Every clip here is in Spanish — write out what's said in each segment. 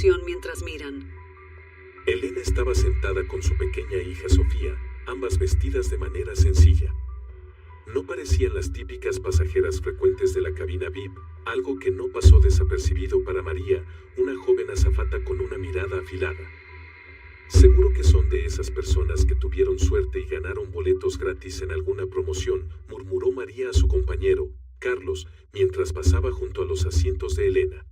habitación mientras miran. Elena estaba sentada con su pequeña hija Sofía, ambas vestidas de manera sencilla. No parecían las típicas pasajeras frecuentes de la cabina VIP, algo que no pasó desapercibido para María, una joven azafata con una mirada afilada. Seguro que son de esas personas que tuvieron suerte y ganaron boletos gratis en alguna promoción, murmuró María a su compañero, Carlos, mientras pasaba junto a los asientos de Elena.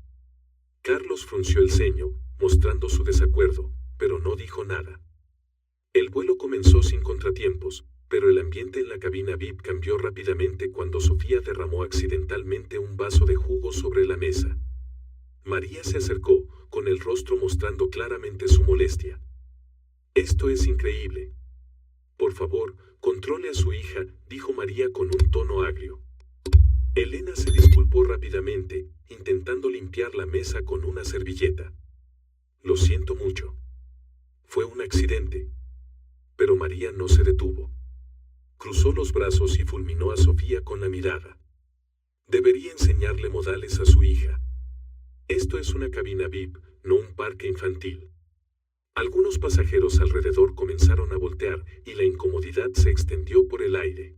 Carlos frunció el ceño, mostrando su desacuerdo, pero no dijo nada. El vuelo comenzó sin contratiempos, pero el ambiente en la cabina VIP cambió rápidamente cuando Sofía derramó accidentalmente un vaso de jugo sobre la mesa. María se acercó, con el rostro mostrando claramente su molestia. «Esto es increíble. Por favor, controle a su hija», dijo María con un tono agrio. Elena se disculpó rápidamente, intentando limpiar la mesa con una servilleta. «Lo siento mucho. Fue un accidente». Pero María no se detuvo. Cruzó los brazos y fulminó a Sofía con la mirada. Debería enseñarle modales a su hija. Esto es una cabina VIP, no un parque infantil. Algunos pasajeros alrededor comenzaron a voltear y la incomodidad se extendió por el aire.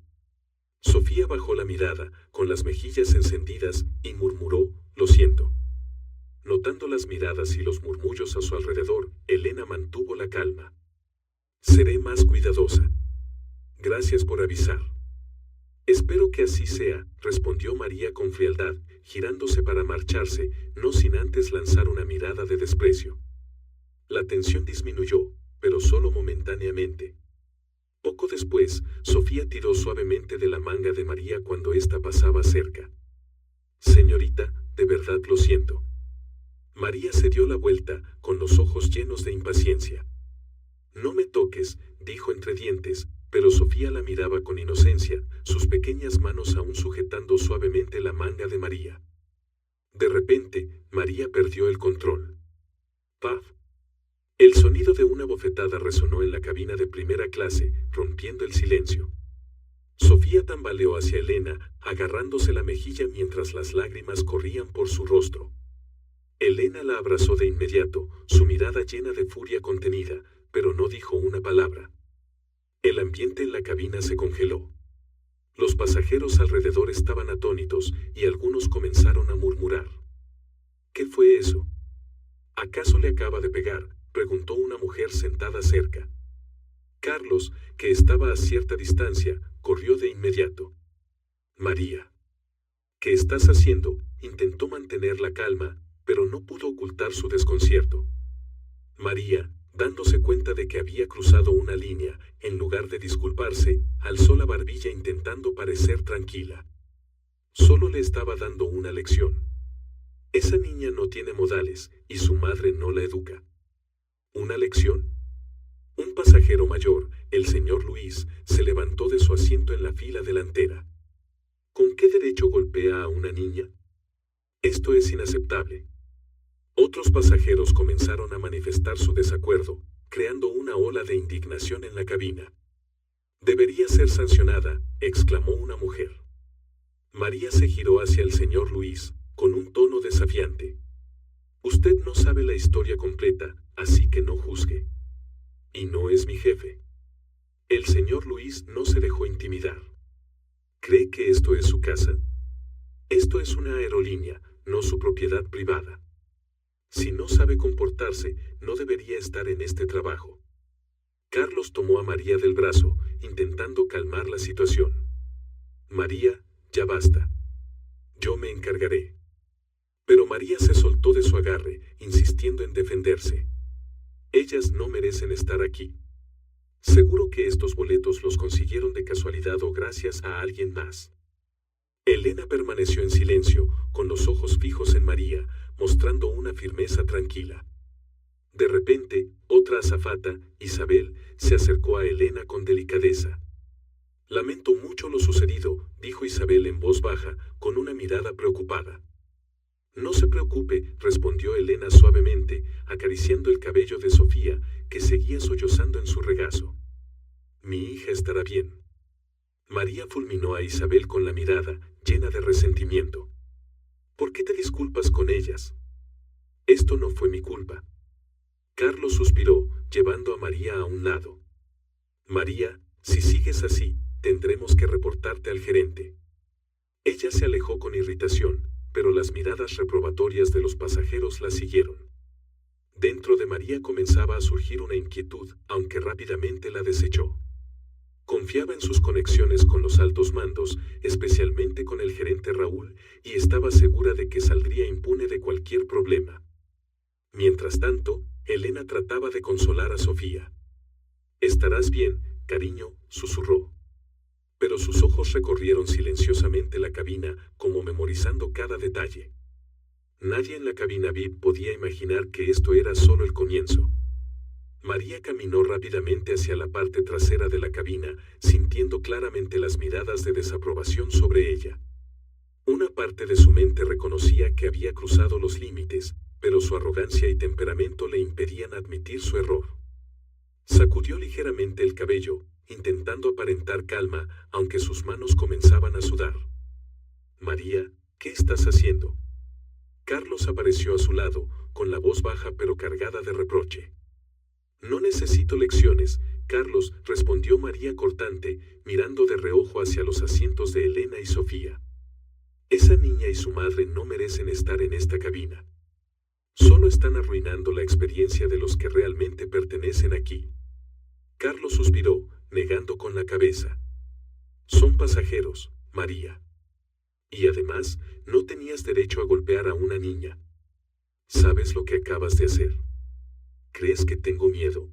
Sofía bajó la mirada, con las mejillas encendidas, y murmuró, «Lo siento». Notando las miradas y los murmullos a su alrededor, Elena mantuvo la calma. «Seré más cuidadosa. Gracias por avisar». «Espero que así sea», respondió María con frialdad, girándose para marcharse, no sin antes lanzar una mirada de desprecio. La tensión disminuyó, pero solo momentáneamente. Poco después, Sofía tiró suavemente de la manga de María cuando ésta pasaba cerca. «Señorita, de verdad lo siento». María se dio la vuelta, con los ojos llenos de impaciencia. «No me toques», dijo entre dientes, pero Sofía la miraba con inocencia, sus pequeñas manos aún sujetando suavemente la manga de María. De repente, María perdió el control. ¡Paf! El sonido de una bofetada resonó en la cabina de primera clase, rompiendo el silencio. Sofía tambaleó hacia Elena, agarrándose la mejilla mientras las lágrimas corrían por su rostro. Elena la abrazó de inmediato, su mirada llena de furia contenida, pero no dijo una palabra. El ambiente en la cabina se congeló. Los pasajeros alrededor estaban atónitos y algunos comenzaron a murmurar. «¿Qué fue eso? ¿Acaso le acaba de pegar?», preguntó una mujer sentada cerca. Carlos, que estaba a cierta distancia, corrió de inmediato. «María, ¿qué estás haciendo?», intentó mantener la calma, pero no pudo ocultar su desconcierto. María, dándose cuenta de que había cruzado una línea, en lugar de disculparse, alzó la barbilla intentando parecer tranquila. Solo le estaba dando una lección. Esa niña no tiene modales, y su madre no la educa. ¿Una lección? Un pasajero mayor, el señor Luis, se levantó de su asiento en la fila delantera. ¿Con qué derecho golpea a una niña? Esto es inaceptable. Otros pasajeros comenzaron a manifestar su desacuerdo, creando una ola de indignación en la cabina. «Debería ser sancionada», exclamó una mujer. María se giró hacia el señor Luis, con un tono desafiante. «Usted no sabe la historia completa, así que no juzgue. Y no es mi jefe». El señor Luis no se dejó intimidar. ¿Cree que esto es su casa? Esto es una aerolínea, no su propiedad privada. Si no sabe comportarse, no debería estar en este trabajo. Carlos tomó a María del brazo, intentando calmar la situación. «María, ya basta. Yo me encargaré». Pero María se soltó de su agarre, insistiendo en defenderse. «Ellas no merecen estar aquí. Seguro que estos boletos los consiguieron de casualidad o gracias a alguien más». Elena permaneció en silencio, con los ojos fijos en María, mostrando una firmeza tranquila. De repente, otra azafata, Isabel, se acercó a Elena con delicadeza. «Lamento mucho lo sucedido», dijo Isabel en voz baja, con una mirada preocupada. «No se preocupe», respondió Elena suavemente, acariciando el cabello de Sofía, que seguía sollozando en su regazo. «Mi hija estará bien». María fulminó a Isabel con la mirada, llena de resentimiento. «¿Por qué te disculpas con ellas? Esto no fue mi culpa. Carlos suspiró, llevando a María a un lado. María, si sigues así, tendremos que reportarte al gerente. Ella se alejó con irritación, pero las miradas reprobatorias de los pasajeros la siguieron. Dentro de María comenzaba a surgir una inquietud, aunque rápidamente la desechó. Confiaba en sus conexiones con los altos mandos, especialmente con el gerente Raúl, y estaba segura de que saldría impune de cualquier problema. Mientras tanto, Elena trataba de consolar a Sofía. «Estarás bien, cariño», susurró. Pero sus ojos recorrieron silenciosamente la cabina, como memorizando cada detalle. Nadie en la cabina VIP podía imaginar que esto era solo el comienzo. María caminó rápidamente hacia la parte trasera de la cabina, sintiendo claramente las miradas de desaprobación sobre ella. Una parte de su mente reconocía que había cruzado los límites, pero su arrogancia y temperamento le impedían admitir su error. Sacudió ligeramente el cabello, intentando aparentar calma, aunque sus manos comenzaban a sudar. «María, ¿qué estás haciendo?». Carlos apareció a su lado, con la voz baja pero cargada de reproche. «No necesito lecciones», Carlos, respondió María cortante, mirando de reojo hacia los asientos de Elena y Sofía. «Esa niña y su madre no merecen estar en esta cabina. Solo están arruinando la experiencia de los que realmente pertenecen aquí». Carlos suspiró, negando con la cabeza. «Son pasajeros, María. Y además, no tenías derecho a golpear a una niña. ¿Sabes lo que acabas de hacer? ¿Crees que tengo miedo?».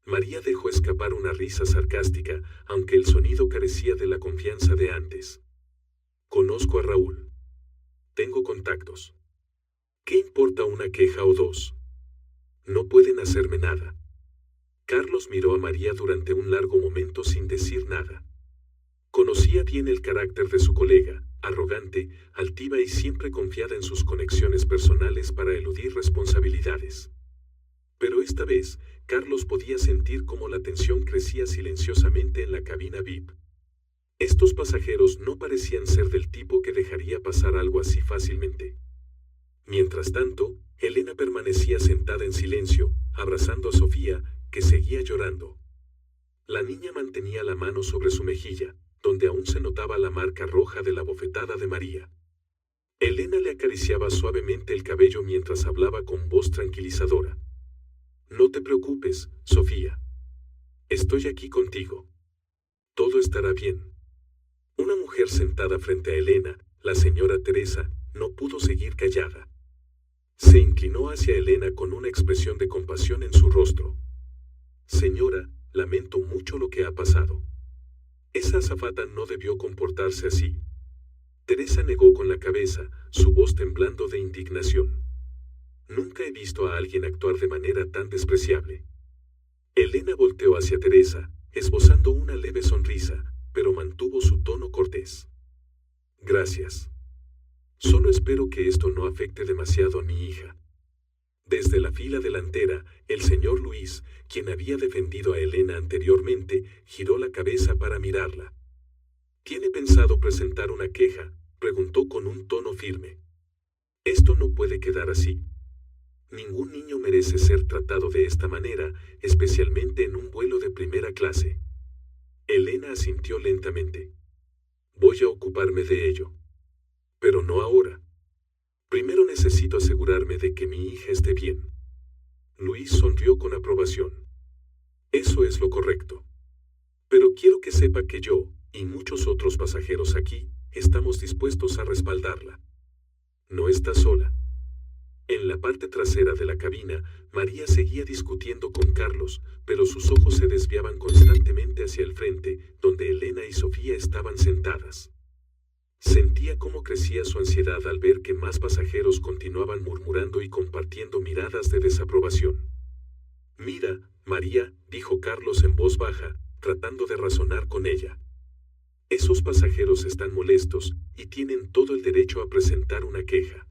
María dejó escapar una risa sarcástica, aunque el sonido carecía de la confianza de antes. «Conozco a Raúl. Tengo contactos. ¿Qué importa una queja o dos? No pueden hacerme nada». Carlos miró a María durante un largo momento sin decir nada. Conocía bien el carácter de su colega, arrogante, altiva y siempre confiada en sus conexiones personales para eludir responsabilidades. Pero esta vez, Carlos podía sentir cómo la tensión crecía silenciosamente en la cabina VIP. Estos pasajeros no parecían ser del tipo que dejaría pasar algo así fácilmente. Mientras tanto, Elena permanecía sentada en silencio, abrazando a Sofía, que seguía llorando. La niña mantenía la mano sobre su mejilla, donde aún se notaba la marca roja de la bofetada de María. Elena le acariciaba suavemente el cabello mientras hablaba con voz tranquilizadora. «No te preocupes, Sofía. Estoy aquí contigo. Todo estará bien». Una mujer sentada frente a Elena, la señora Teresa, no pudo seguir callada. Se inclinó hacia Elena con una expresión de compasión en su rostro. «Señora, lamento mucho lo que ha pasado. Esa azafata no debió comportarse así». Teresa negó con la cabeza, su voz temblando de indignación. «Nunca he visto a alguien actuar de manera tan despreciable». Elena volteó hacia Teresa, esbozando una leve sonrisa, pero mantuvo su tono cortés. «Gracias. Solo espero que esto no afecte demasiado a mi hija». Desde la fila delantera, el señor Luis, quien había defendido a Elena anteriormente, giró la cabeza para mirarla. «¿Tiene pensado presentar una queja?», preguntó con un tono firme. «Esto no puede quedar así. Ningún niño merece ser tratado de esta manera, especialmente en un vuelo de primera clase». Elena asintió lentamente. «Voy a ocuparme de ello. Pero no ahora. Primero necesito asegurarme de que mi hija esté bien». Luis sonrió con aprobación. «Eso es lo correcto. Pero quiero que sepa que yo, y muchos otros pasajeros aquí, estamos dispuestos a respaldarla. No está sola». En la parte trasera de la cabina, María seguía discutiendo con Carlos, pero sus ojos se desviaban constantemente hacia el frente, donde Elena y Sofía estaban sentadas. Sentía cómo crecía su ansiedad al ver que más pasajeros continuaban murmurando y compartiendo miradas de desaprobación. «Mira, María», dijo Carlos en voz baja, tratando de razonar con ella. «Esos pasajeros están molestos y tienen todo el derecho a presentar una queja.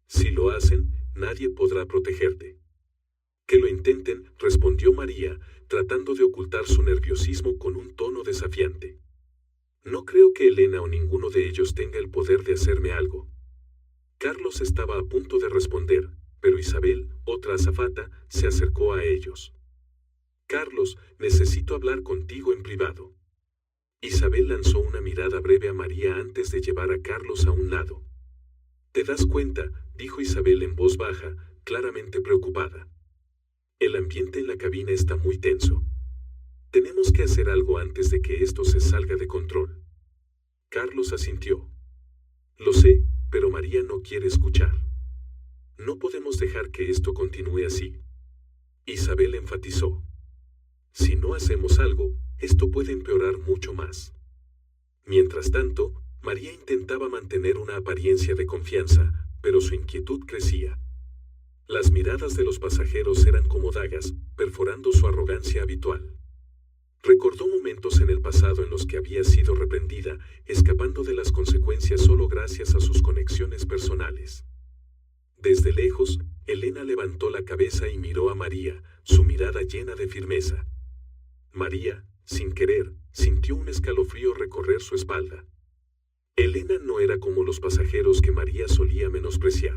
Si lo hacen, nadie podrá protegerte». «Que lo intenten», respondió María, tratando de ocultar su nerviosismo con un tono desafiante. «No creo que Elena o ninguno de ellos tenga el poder de hacerme algo». Carlos estaba a punto de responder, pero Isabel, otra azafata, se acercó a ellos. Carlos, necesito hablar contigo en privado. Isabel lanzó una mirada breve a María antes de llevar a Carlos a un lado. ¿Te das cuenta?, dijo Isabel en voz baja, claramente preocupada. El ambiente en la cabina está muy tenso. Tenemos que hacer algo antes de que esto se salga de control. Carlos asintió. Lo sé, pero María no quiere escuchar. No podemos dejar que esto continúe así. Isabel enfatizó. Si no hacemos algo, esto puede empeorar mucho más. Mientras tanto, María intentaba mantener una apariencia de confianza, pero su inquietud crecía. Las miradas de los pasajeros eran como dagas, perforando su arrogancia habitual. Recordó momentos en el pasado en los que había sido reprendida, escapando de las consecuencias solo gracias a sus conexiones personales. Desde lejos, Elena levantó la cabeza y miró a María, su mirada llena de firmeza. María, sin querer, sintió un escalofrío recorrer su espalda. Elena no era como los pasajeros que María solía menospreciar.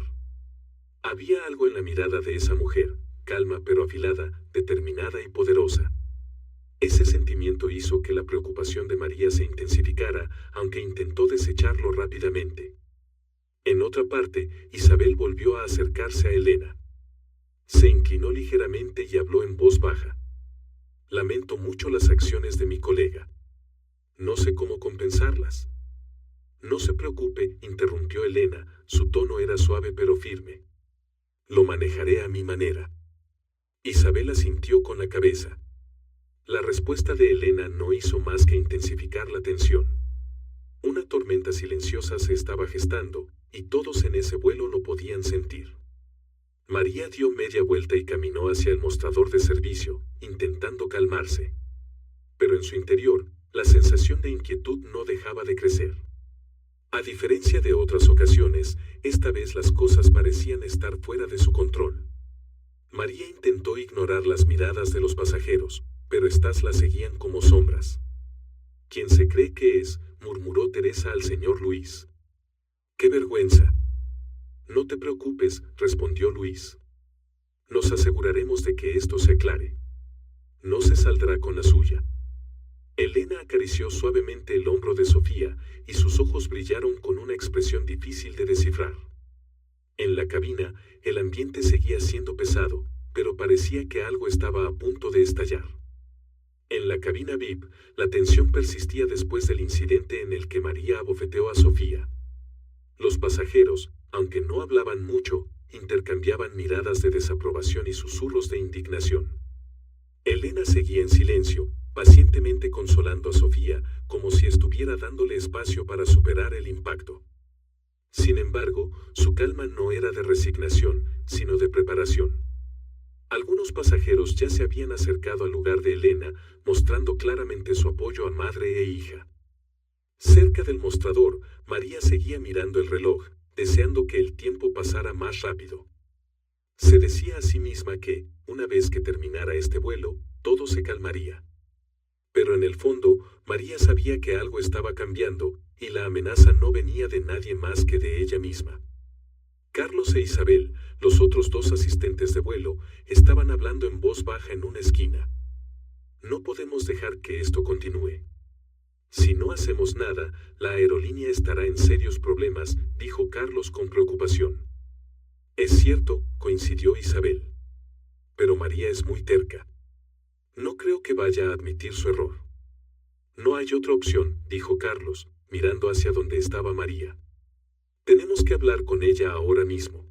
Había algo en la mirada de esa mujer, calma pero afilada, determinada y poderosa. Ese sentimiento hizo que la preocupación de María se intensificara, aunque intentó desecharlo rápidamente. En otra parte, Isabel volvió a acercarse a Elena. Se inclinó ligeramente y habló en voz baja. Lamento mucho las acciones de mi colega. No sé cómo compensarlas. No se preocupe, interrumpió Elena, su tono era suave pero firme. Lo manejaré a mi manera. Isabel asintió con la cabeza. La respuesta de Elena no hizo más que intensificar la tensión. Una tormenta silenciosa se estaba gestando, y todos en ese vuelo lo podían sentir. María dio media vuelta y caminó hacia el mostrador de servicio, intentando calmarse. Pero en su interior, la sensación de inquietud no dejaba de crecer. A diferencia de otras ocasiones, esta vez las cosas parecían estar fuera de su control. María intentó ignorar las miradas de los pasajeros, pero éstas la seguían como sombras. ¿Quién se cree que es?, murmuró Teresa al señor Luis. ¡Qué vergüenza! No te preocupes, respondió Luis. Nos aseguraremos de que esto se aclare. No se saldrá con la suya. Elena acarició suavemente el hombro de Sofía, y sus ojos brillaron con una expresión difícil de descifrar. En la cabina, el ambiente seguía siendo pesado, pero parecía que algo estaba a punto de estallar. En la cabina VIP, la tensión persistía después del incidente en el que María abofeteó a Sofía. Los pasajeros, aunque no hablaban mucho, intercambiaban miradas de desaprobación y susurros de indignación. Elena seguía en silencio, pacientemente consolando a Sofía, como si estuviera dándole espacio para superar el impacto. Sin embargo, su calma no era de resignación, sino de preparación. Algunos pasajeros ya se habían acercado al lugar de Elena, mostrando claramente su apoyo a madre e hija. Cerca del mostrador, María seguía mirando el reloj, deseando que el tiempo pasara más rápido. Se decía a sí misma que, una vez que terminara este vuelo, todo se calmaría. Pero en el fondo, María sabía que algo estaba cambiando, y la amenaza no venía de nadie más que de ella misma. Carlos e Isabel, los otros dos asistentes de vuelo, estaban hablando en voz baja en una esquina. No podemos dejar que esto continúe. Si no hacemos nada, la aerolínea estará en serios problemas, dijo Carlos con preocupación. Es cierto, coincidió Isabel. Pero María es muy terca. No creo que vaya a admitir su error. No hay otra opción, dijo Carlos, mirando hacia donde estaba María. Tenemos que hablar con ella ahora mismo.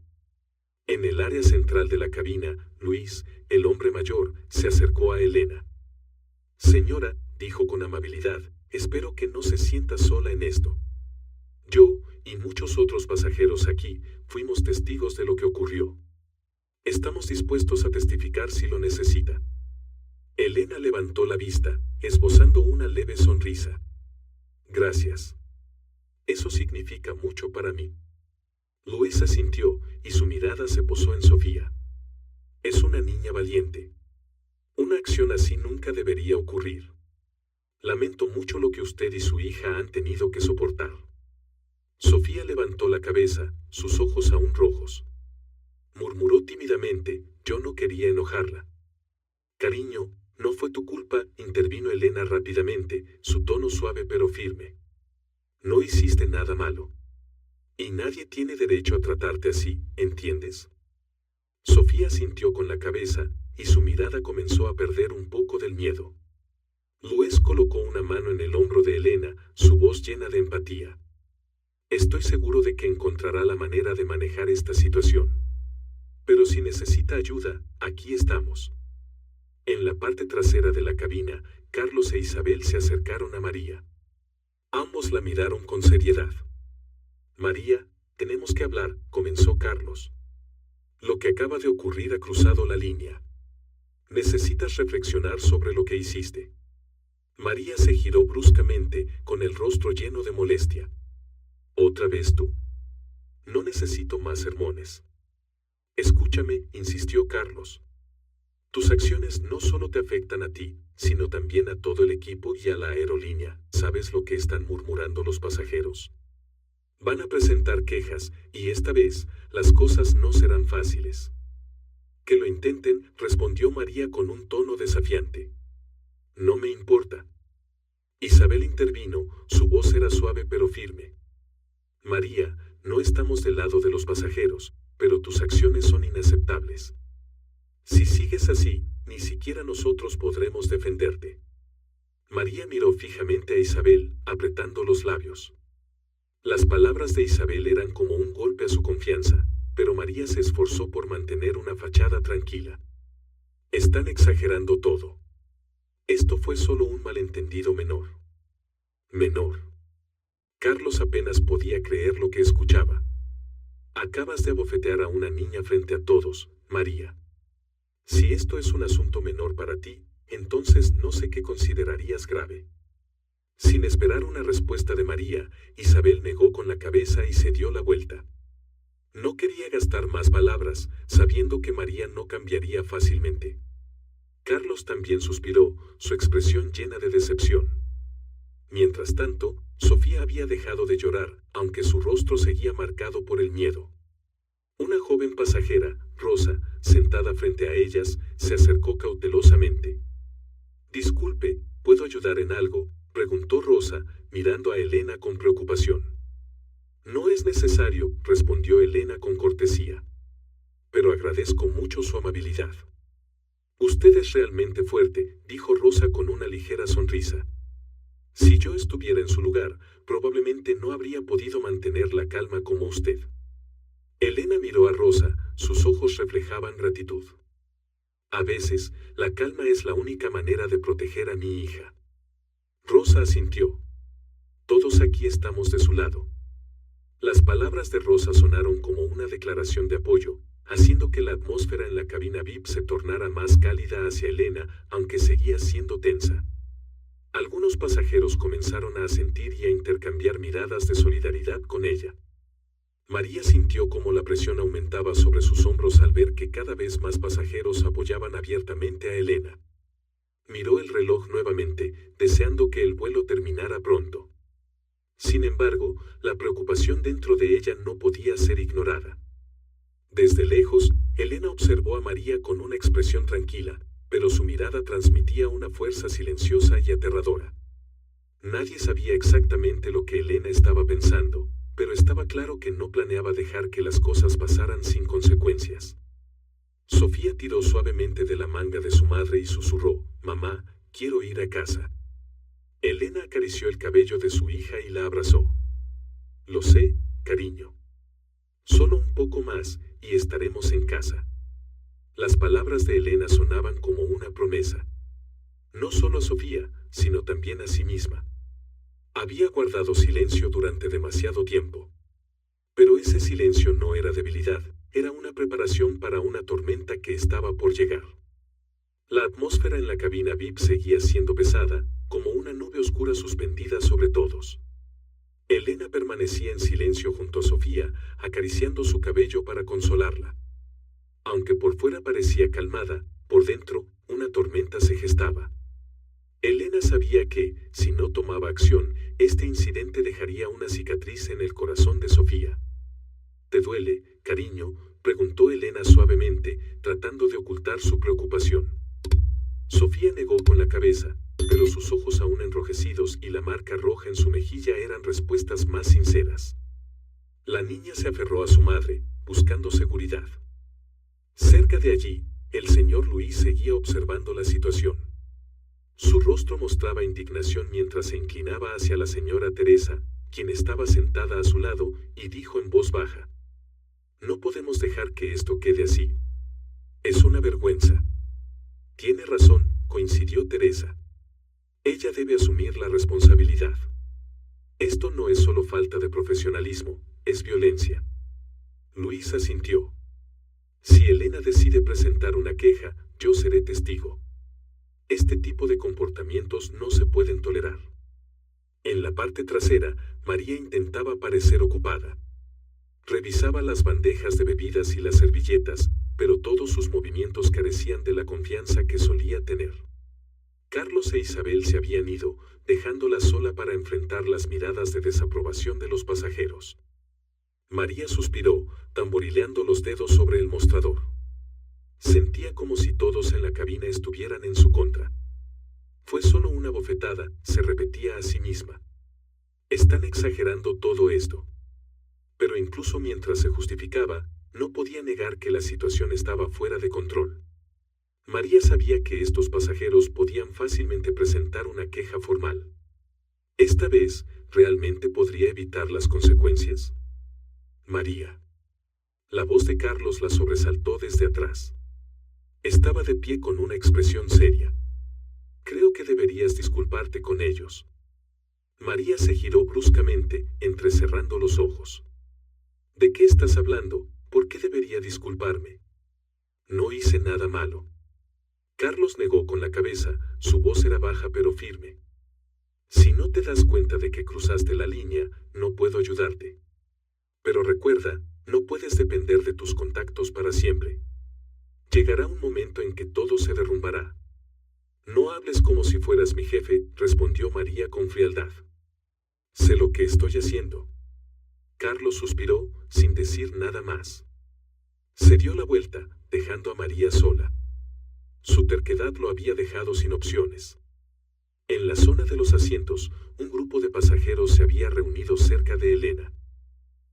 En el área central de la cabina, Luis, el hombre mayor, se acercó a Elena. Señora, dijo con amabilidad, espero que no se sienta sola en esto. Yo, y muchos otros pasajeros aquí, fuimos testigos de lo que ocurrió. Estamos dispuestos a testificar si lo necesita. Elena levantó la vista, esbozando una leve sonrisa. Gracias. Eso significa mucho para mí. Luis asintió, y su mirada se posó en Sofía. Es una niña valiente. Una acción así nunca debería ocurrir. Lamento mucho lo que usted y su hija han tenido que soportar. Sofía levantó la cabeza, sus ojos aún rojos. murmuró tímidamente. Yo no quería enojarla. Cariño, no fue tu culpa, intervino Elena rápidamente, su tono suave pero firme. No hiciste nada malo. Y nadie tiene derecho a tratarte así, ¿entiendes? Sofía sintió con la cabeza, y su mirada comenzó a perder un poco del miedo. Luis colocó una mano en el hombro de Elena, su voz llena de empatía. Estoy seguro de que encontrará la manera de manejar esta situación. Pero si necesita ayuda, aquí estamos. En la parte trasera de la cabina, Carlos e Isabel se acercaron a María. Ambos la miraron con seriedad. María, tenemos que hablar, comenzó Carlos. Lo que acaba de ocurrir ha cruzado la línea. Necesitas reflexionar sobre lo que hiciste. María se giró bruscamente, con el rostro lleno de molestia. ¿Otra vez tú? No necesito más sermones. Escúchame, insistió Carlos. Tus acciones no solo te afectan a ti, sino también a todo el equipo y a la aerolínea. ¿Sabes lo que están murmurando los pasajeros? Van a presentar quejas, y esta vez, las cosas no serán fáciles. Que lo intenten, respondió María con un tono desafiante. No me importa. Isabel intervino, su voz era suave pero firme. María, no estamos del lado de los pasajeros, pero tus acciones son inaceptables. Si sigues así, ni siquiera nosotros podremos defenderte. María miró fijamente a Isabel, apretando los labios. Las palabras de Isabel eran como un golpe a su confianza, pero María se esforzó por mantener una fachada tranquila. Están exagerando todo. Esto fue solo un malentendido menor. Menor. Carlos apenas podía creer lo que escuchaba. Acabas de abofetear a una niña frente a todos, María. Si esto es un asunto menor para ti, entonces no sé qué considerarías grave. Sin esperar una respuesta de María, Isabel negó con la cabeza y se dio la vuelta. No quería gastar más palabras, sabiendo que María no cambiaría fácilmente. Carlos también suspiró, su expresión llena de decepción. Mientras tanto, Sofía había dejado de llorar, aunque su rostro seguía marcado por el miedo. Una joven pasajera, Rosa, sentada frente a ellas, se acercó cautelosamente. Disculpe, ¿puedo ayudar en algo?, preguntó Rosa, mirando a Elena con preocupación. No es necesario, respondió Elena con cortesía. Pero agradezco mucho su amabilidad. Usted es realmente fuerte, dijo Rosa con una ligera sonrisa. Si yo estuviera en su lugar, probablemente no habría podido mantener la calma como usted. Elena miró a Rosa, sus ojos reflejaban gratitud. A veces, la calma es la única manera de proteger a mi hija. Rosa asintió. Todos aquí estamos de su lado. Las palabras de Rosa sonaron como una declaración de apoyo, haciendo que la atmósfera en la cabina VIP se tornara más cálida hacia Elena, aunque seguía siendo tensa. Algunos pasajeros comenzaron a asentir y a intercambiar miradas de solidaridad con ella. María sintió cómo la presión aumentaba sobre sus hombros al ver que cada vez más pasajeros apoyaban abiertamente a Elena. Miró el reloj nuevamente, deseando que el vuelo terminara pronto. Sin embargo, la preocupación dentro de ella no podía ser ignorada. Desde lejos, Elena observó a María con una expresión tranquila, pero su mirada transmitía una fuerza silenciosa y aterradora. Nadie sabía exactamente lo que Elena estaba pensando, pero estaba claro que no planeaba dejar que las cosas pasaran sin consecuencias. Sofía tiró suavemente de la manga de su madre y susurró, «Mamá, quiero ir a casa». Elena acarició el cabello de su hija y la abrazó. «Lo sé, cariño. Solo un poco más, y estaremos en casa». Las palabras de Elena sonaban como una promesa. No solo a Sofía, sino también a sí misma. Había guardado silencio durante demasiado tiempo. Pero ese silencio no era debilidad, era una preparación para una tormenta que estaba por llegar. La atmósfera en la cabina VIP seguía siendo pesada, como una nube oscura suspendida sobre todos. Elena permanecía en silencio junto a Sofía, acariciando su cabello para consolarla. Aunque por fuera parecía calmada, por dentro, una tormenta se gestaba. Elena sabía que, si no tomaba acción, este incidente dejaría una cicatriz en el corazón de Sofía. «Te duele, cariño», preguntó Elena suavemente, tratando de ocultar su preocupación. Sofía negó con la cabeza, pero sus ojos aún enrojecidos y la marca roja en su mejilla eran respuestas más sinceras. La niña se aferró a su madre, buscando seguridad. Cerca de allí, el señor Luis seguía observando la situación. Su rostro mostraba indignación mientras se inclinaba hacia la señora Teresa, quien estaba sentada a su lado, y dijo en voz baja: «No podemos dejar que esto quede así. Es una vergüenza». «Tiene razón», coincidió Teresa. «Ella debe asumir la responsabilidad. Esto no es solo falta de profesionalismo, es violencia». Luis asintió. «Si Elena decide presentar una queja, yo seré testigo. Este tipo de comportamientos no se pueden tolerar». En la parte trasera, María intentaba parecer ocupada. Revisaba las bandejas de bebidas y las servilletas, pero todos sus movimientos carecían de la confianza que solía tener. Carlos e Isabel se habían ido, dejándola sola para enfrentar las miradas de desaprobación de los pasajeros. María suspiró, tamborileando los dedos sobre el mostrador. Sentía como si todos en la cabina estuvieran en su contra. «Fue solo una bofetada», se repetía a sí misma. «Están exagerando todo esto». Pero incluso mientras se justificaba, no podía negar que la situación estaba fuera de control. María sabía que estos pasajeros podían fácilmente presentar una queja formal. ¿Esta vez, realmente podría evitar las consecuencias? «María». La voz de Carlos la sobresaltó desde atrás. Estaba de pie con una expresión seria. «Creo que deberías disculparte con ellos». María se giró bruscamente, entrecerrando los ojos. «¿De qué estás hablando? ¿Por qué debería disculparme? No hice nada malo». Carlos negó con la cabeza, su voz era baja pero firme. «Si no te das cuenta de que cruzaste la línea, no puedo ayudarte. Pero recuerda, no puedes depender de tus contactos para siempre. Llegará un momento en que todo se derrumbará». «No hables como si fueras mi jefe», respondió María con frialdad. «Sé lo que estoy haciendo». Carlos suspiró, sin decir nada más. Se dio la vuelta, dejando a María sola. Su terquedad lo había dejado sin opciones. En la zona de los asientos, un grupo de pasajeros se había reunido cerca de Elena.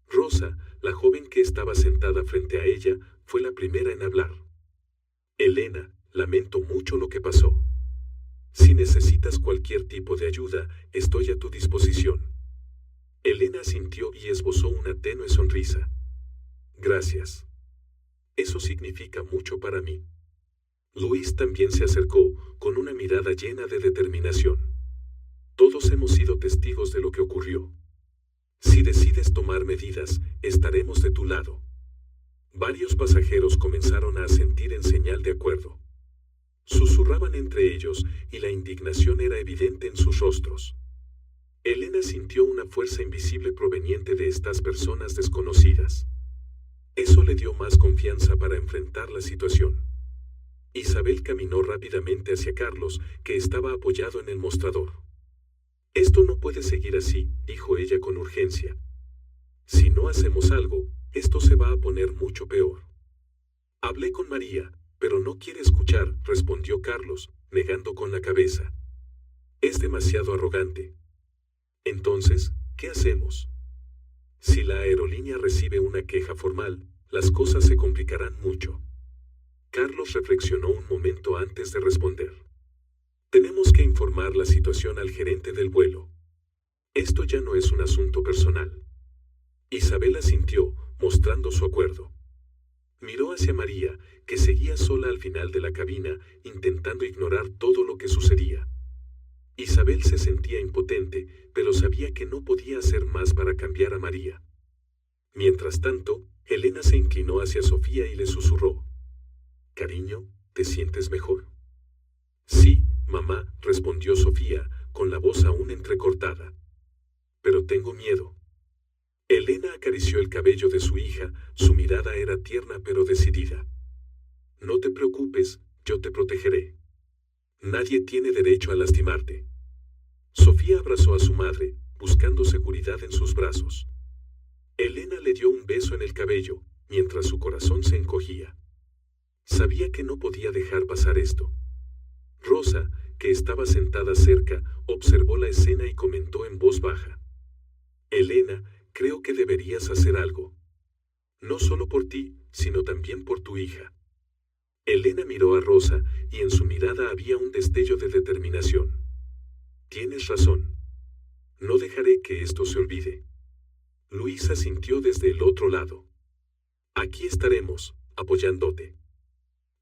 Rosa, la joven que estaba sentada frente a ella, fue la primera en hablar. «Elena, lamento mucho lo que pasó. Si necesitas cualquier tipo de ayuda, estoy a tu disposición». Elena asintió y esbozó una tenue sonrisa. «Gracias. Eso significa mucho para mí». Luis también se acercó, con una mirada llena de determinación. «Todos hemos sido testigos de lo que ocurrió. Si decides tomar medidas, estaremos de tu lado». Varios pasajeros comenzaron a asentir en señal de acuerdo. Susurraban entre ellos, y la indignación era evidente en sus rostros. Elena sintió una fuerza invisible proveniente de estas personas desconocidas. Eso le dio más confianza para enfrentar la situación. Isabel caminó rápidamente hacia Carlos, que estaba apoyado en el mostrador. «Esto no puede seguir así», dijo ella con urgencia. «Si no hacemos algo, esto se va a poner mucho peor». «Hablé con María, pero no quiere escuchar», respondió Carlos, negando con la cabeza. «Es demasiado arrogante». «Entonces, ¿qué hacemos? Si la aerolínea recibe una queja formal, las cosas se complicarán mucho». Carlos reflexionó un momento antes de responder. «Tenemos que informar la situación al gerente del vuelo. Esto ya no es un asunto personal». Isabel asintió, mostrando su acuerdo. Miró hacia María, que seguía sola al final de la cabina, intentando ignorar todo lo que sucedía. Isabel se sentía impotente, pero sabía que no podía hacer más para cambiar a María. Mientras tanto, Elena se inclinó hacia Sofía y le susurró: «Cariño, ¿te sientes mejor?» «Sí, mamá», respondió Sofía, con la voz aún entrecortada. «Pero tengo miedo». Elena acarició el cabello de su hija, su mirada era tierna pero decidida. «No te preocupes, yo te protegeré. Nadie tiene derecho a lastimarte». Sofía abrazó a su madre, buscando seguridad en sus brazos. Elena le dio un beso en el cabello, mientras su corazón se encogía. Sabía que no podía dejar pasar esto. Rosa, que estaba sentada cerca, observó la escena y comentó en voz baja: Elena, creo que deberías hacer algo. No solo por ti, sino también por tu hija. Elena miró a Rosa, y en su mirada había un destello de determinación. Tienes razón. No dejaré que esto se olvide. Luisa sintió desde el otro lado. Aquí estaremos, apoyándote.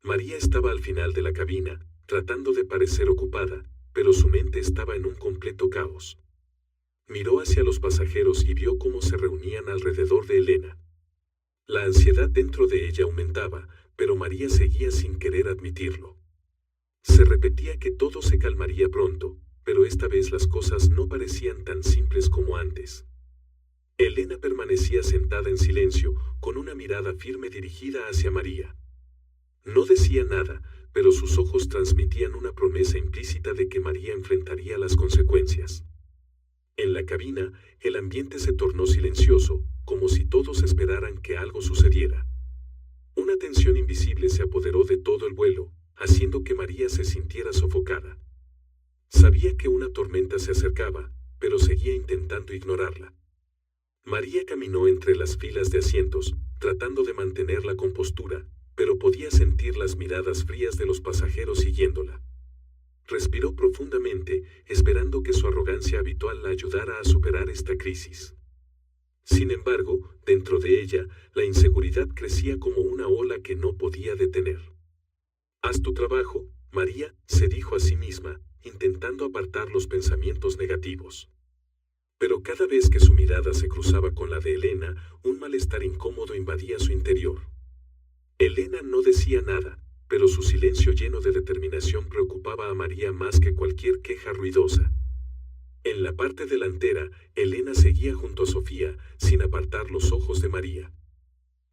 María estaba al final de la cabina, tratando de parecer ocupada, pero su mente estaba en un completo caos. Miró hacia los pasajeros y vio cómo se reunían alrededor de Elena. La ansiedad dentro de ella aumentaba, pero María seguía sin querer admitirlo. Se repetía que todo se calmaría pronto, pero esta vez las cosas no parecían tan simples como antes. Elena permanecía sentada en silencio, con una mirada firme dirigida hacia María. No decía nada, pero sus ojos transmitían una promesa implícita de que María enfrentaría las consecuencias. En la cabina, el ambiente se tornó silencioso, como si todos esperaran que algo sucediera. Una tensión invisible se apoderó de todo el vuelo, haciendo que María se sintiera sofocada. Sabía que una tormenta se acercaba, pero seguía intentando ignorarla. María caminó entre las filas de asientos, tratando de mantener la compostura, pero podía sentir las miradas frías de los pasajeros siguiéndola. Respiró profundamente, esperando que su arrogancia habitual la ayudara a superar esta crisis. Sin embargo, dentro de ella, la inseguridad crecía como una ola que no podía detener. «Haz tu trabajo, María», se dijo a sí misma, intentando apartar los pensamientos negativos. Pero cada vez que su mirada se cruzaba con la de Elena, un malestar incómodo invadía su interior. Elena no decía nada, pero su silencio lleno de determinación preocupaba a María más que cualquier queja ruidosa. En la parte delantera, Elena seguía junto a Sofía, sin apartar los ojos de María.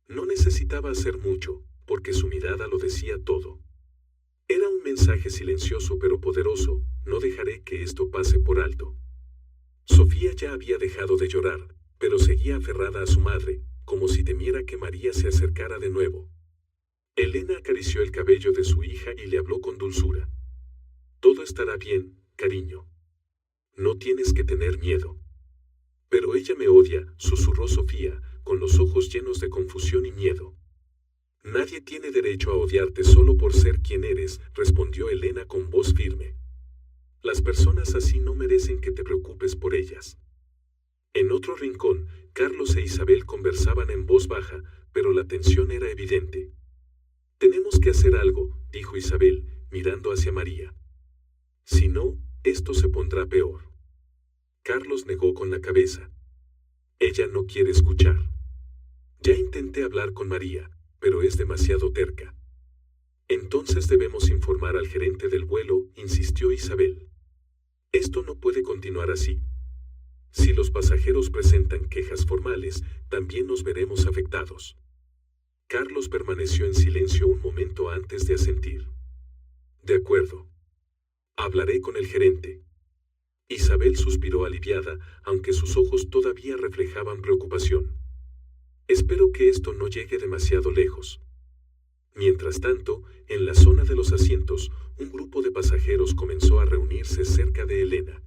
No necesitaba hacer mucho, porque su mirada lo decía todo. Era un mensaje silencioso pero poderoso: no dejaré que esto pase por alto. Sofía ya había dejado de llorar, pero seguía aferrada a su madre, como si temiera que María se acercara de nuevo. Elena acarició el cabello de su hija y le habló con dulzura. «Todo estará bien, cariño. No tienes que tener miedo». «Pero ella me odia», susurró Sofía, con los ojos llenos de confusión y miedo. «Nadie tiene derecho a odiarte solo por ser quien eres», respondió Elena con voz firme. «Las personas así no merecen que te preocupes por ellas». En otro rincón, Carlos e Isabel conversaban en voz baja, pero la tensión era evidente. «Tenemos que hacer algo», dijo Isabel, mirando hacia María. «Si no, esto se pondrá peor». Carlos negó con la cabeza. «Ella no quiere escuchar. Ya intenté hablar con María, pero es demasiado terca». «Entonces debemos informar al gerente del vuelo», insistió Isabel. «Esto no puede continuar así. Si los pasajeros presentan quejas formales, también nos veremos afectados». Carlos permaneció en silencio un momento antes de asentir. «De acuerdo. Hablaré con el gerente». Isabel suspiró aliviada, aunque sus ojos todavía reflejaban preocupación. «Espero que esto no llegue demasiado lejos». Mientras tanto, en la zona de los asientos, un grupo de pasajeros comenzó a reunirse cerca de Elena.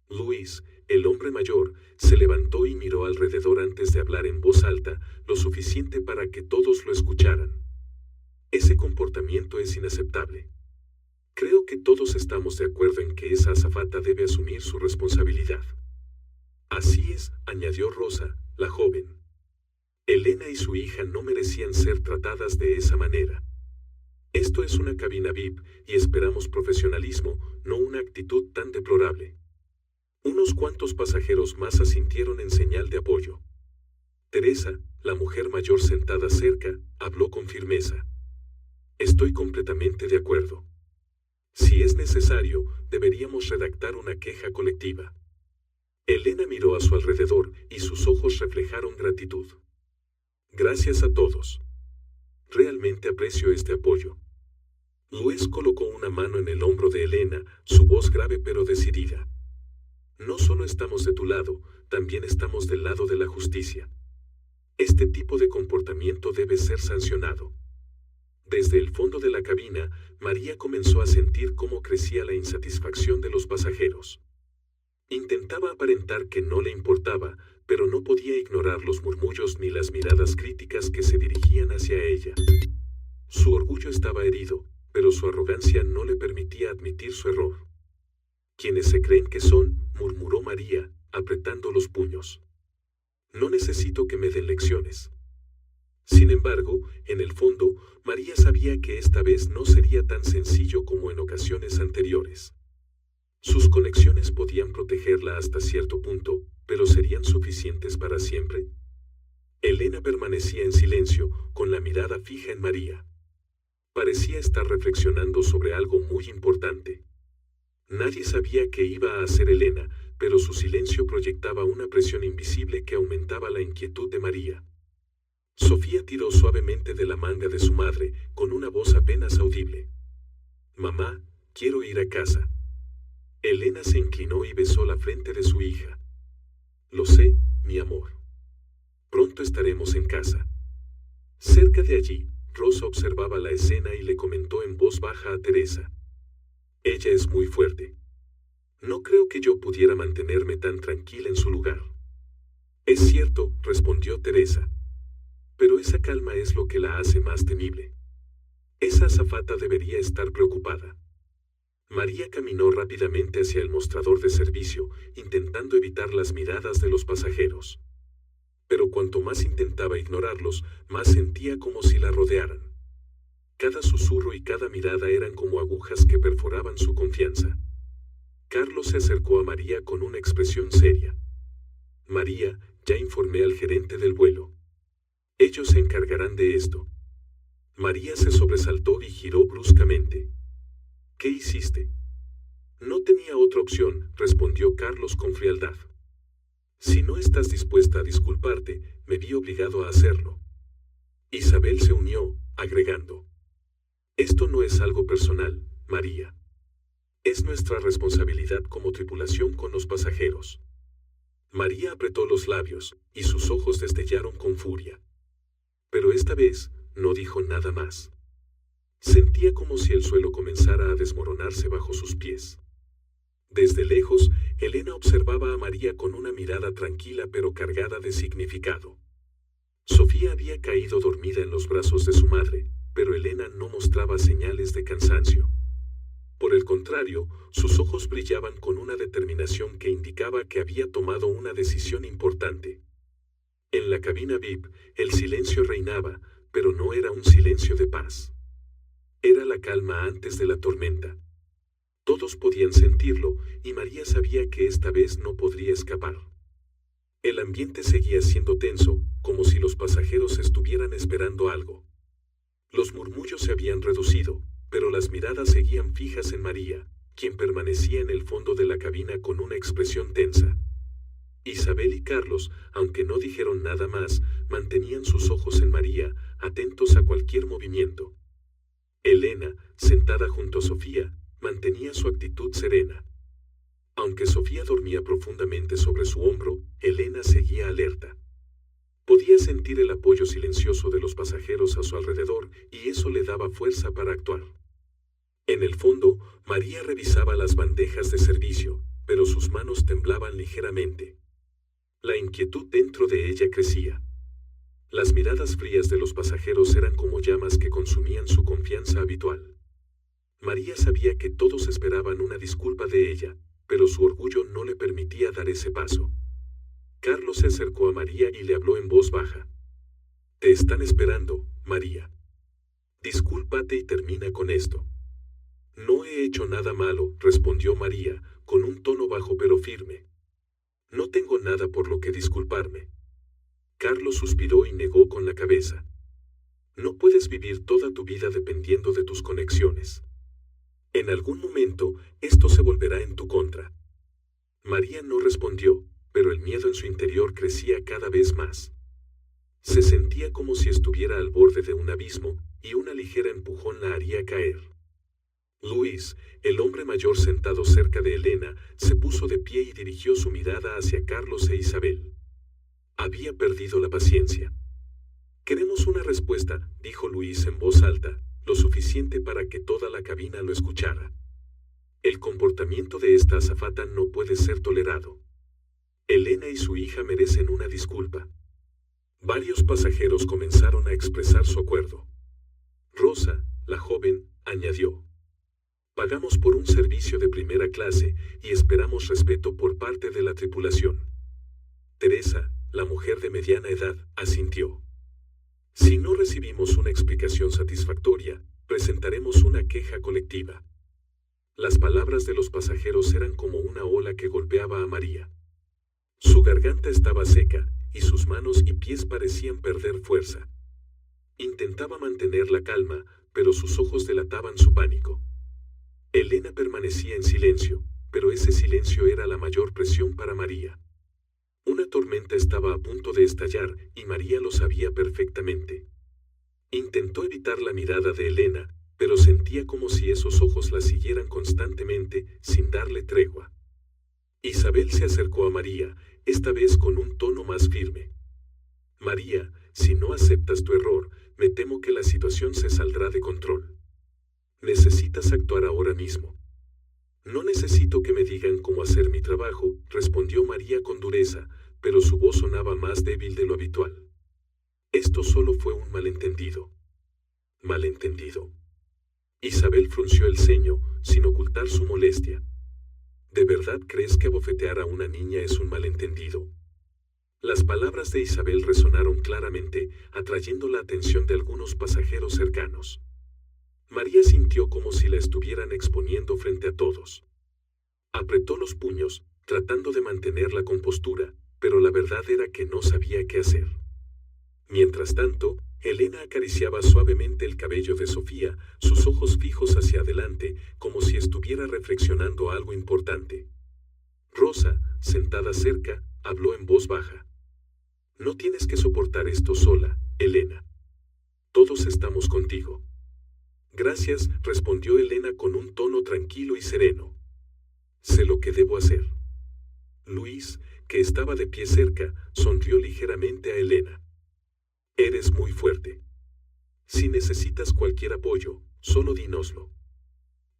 Luis, el hombre mayor, se levantó y miró alrededor antes de hablar en voz alta, lo suficiente para que todos lo escucharan. «Ese comportamiento es inaceptable. Creo que todos estamos de acuerdo en que esa azafata debe asumir su responsabilidad». «Así es», añadió Rosa, la joven. «Elena y su hija no merecían ser tratadas de esa manera. Esto es una cabina VIP, y esperamos profesionalismo, no una actitud tan deplorable». Unos cuantos pasajeros más asintieron en señal de apoyo. Teresa, la mujer mayor sentada cerca, habló con firmeza. «Estoy completamente de acuerdo. Si es necesario, deberíamos redactar una queja colectiva». Elena miró a su alrededor y sus ojos reflejaron gratitud. «Gracias a todos. Realmente aprecio este apoyo». Luis colocó una mano en el hombro de Elena, su voz grave pero decidida. «No solo estamos de tu lado, también estamos del lado de la justicia. Este tipo de comportamiento debe ser sancionado. Desde el fondo de la cabina, María comenzó a sentir cómo crecía la insatisfacción de los pasajeros. Intentaba aparentar que no le importaba, pero no podía ignorar los murmullos ni las miradas críticas que se dirigían hacia ella. Su orgullo estaba herido, pero su arrogancia no le permitía admitir su error. «Quienes se creen que son», murmuró María, apretando los puños. «No necesito que me den lecciones». Sin embargo, en el fondo, María sabía que esta vez no sería tan sencillo como en ocasiones anteriores. Sus conexiones podían protegerla hasta cierto punto, pero ¿serían suficientes para siempre? Elena permanecía en silencio, con la mirada fija en María. Parecía estar reflexionando sobre algo muy importante. Nadie sabía qué iba a hacer Elena, pero su silencio proyectaba una presión invisible que aumentaba la inquietud de María. Sofía tiró suavemente de la manga de su madre, con una voz apenas audible. «Mamá, quiero ir a casa». Elena se inclinó y besó la frente de su hija. «Lo sé, mi amor. Pronto estaremos en casa». Cerca de allí, Rosa observaba la escena y le comentó en voz baja a Teresa. «Ella es muy fuerte. No creo que yo pudiera mantenerme tan tranquila en su lugar». «Es cierto», respondió Teresa. «Pero esa calma es lo que la hace más temible. Esa azafata debería estar preocupada». María caminó rápidamente hacia el mostrador de servicio, intentando evitar las miradas de los pasajeros. Pero cuanto más intentaba ignorarlos, más sentía como si la rodearan. Cada susurro y cada mirada eran como agujas que perforaban su confianza. Carlos se acercó a María con una expresión seria. «María, ya informé al gerente del vuelo. Ellos se encargarán de esto». María se sobresaltó y giró bruscamente. «¿Qué hiciste?» «No tenía otra opción», respondió Carlos con frialdad. «Si no estás dispuesta a disculparte, me vi obligado a hacerlo». Isabel se unió, agregando. «Esto no es algo personal, María. Es nuestra responsabilidad como tripulación con los pasajeros». María apretó los labios, y sus ojos destellaron con furia. Pero esta vez, no dijo nada más. Sentía como si el suelo comenzara a desmoronarse bajo sus pies. Desde lejos, Elena observaba a María con una mirada tranquila pero cargada de significado. Sofía había caído dormida en los brazos de su madre, pero Elena no mostraba señales de cansancio. Por el contrario, sus ojos brillaban con una determinación que indicaba que había tomado una decisión importante. En la cabina VIP, el silencio reinaba, pero no era un silencio de paz. Era la calma antes de la tormenta. Todos podían sentirlo, y María sabía que esta vez no podría escapar. El ambiente seguía siendo tenso, como si los pasajeros estuvieran esperando algo. Los murmullos se habían reducido, pero las miradas seguían fijas en María, quien permanecía en el fondo de la cabina con una expresión tensa. Isabel y Carlos, aunque no dijeron nada más, mantenían sus ojos en María, atentos a cualquier movimiento. Elena, sentada junto a Sofía, mantenía su actitud serena. Aunque Sofía dormía profundamente sobre su hombro, Elena seguía alerta. Podía sentir el apoyo silencioso de los pasajeros a su alrededor, y eso le daba fuerza para actuar. En el fondo, María revisaba las bandejas de servicio, pero sus manos temblaban ligeramente. La inquietud dentro de ella crecía. Las miradas frías de los pasajeros eran como llamas que consumían su confianza habitual. María sabía que todos esperaban una disculpa de ella, pero su orgullo no le permitía dar ese paso. Carlos se acercó a María y le habló en voz baja. «Te están esperando, María. Discúlpate y termina con esto». «No he hecho nada malo», respondió María, con un tono bajo pero firme. «No tengo nada por lo que disculparme». Carlos suspiró y negó con la cabeza. «No puedes vivir toda tu vida dependiendo de tus conexiones. En algún momento, esto se volverá en tu contra». María no respondió, pero el miedo en su interior crecía cada vez más. Se sentía como si estuviera al borde de un abismo, y una ligera empujón la haría caer. Luis, el hombre mayor sentado cerca de Elena, se puso de pie y dirigió su mirada hacia Carlos e Isabel. Había perdido la paciencia. Queremos una respuesta, dijo Luis en voz alta, lo suficiente para que toda la cabina lo escuchara. El comportamiento de esta azafata no puede ser tolerado. Elena y su hija merecen una disculpa. Varios pasajeros comenzaron a expresar su acuerdo. Rosa, la joven, añadió: pagamos por un servicio de primera clase y esperamos respeto por parte de la tripulación. Teresa, la mujer de mediana edad, asintió. Si no recibimos una explicación satisfactoria, presentaremos una queja colectiva. Las palabras de los pasajeros eran como una ola que golpeaba a María. Su garganta estaba seca, y sus manos y pies parecían perder fuerza. Intentaba mantener la calma, pero sus ojos delataban su pánico. Elena permanecía en silencio, pero ese silencio era la mayor presión para María. Una tormenta estaba a punto de estallar, y María lo sabía perfectamente. Intentó evitar la mirada de Elena, pero sentía como si esos ojos la siguieran constantemente, sin darle tregua. Isabel se acercó a María, esta vez con un tono más firme. María, si no aceptas tu error, me temo que la situación se saldrá de control. Necesitas actuar ahora mismo. No necesito que me digan cómo hacer mi trabajo, respondió María con dureza, pero su voz sonaba más débil de lo habitual. Esto solo fue un malentendido. ¿Malentendido? Isabel frunció el ceño, sin ocultar su molestia. ¿De verdad crees que abofetear a una niña es un malentendido? Las palabras de Isabel resonaron claramente, atrayendo la atención de algunos pasajeros cercanos. María sintió como si la estuvieran exponiendo frente a todos. Apretó los puños, tratando de mantener la compostura, pero la verdad era que no sabía qué hacer. Mientras tanto, Elena acariciaba suavemente el cabello de Sofía, sus ojos fijos hacia adelante, como si estuviera reflexionando algo importante. Rosa, sentada cerca, habló en voz baja. No tienes que soportar esto sola, Elena. Todos estamos contigo. Gracias, respondió Elena con un tono tranquilo y sereno. Sé lo que debo hacer. Luis, que estaba de pie cerca, sonrió ligeramente a Elena. Eres muy fuerte. Si necesitas cualquier apoyo, solo dínoslo.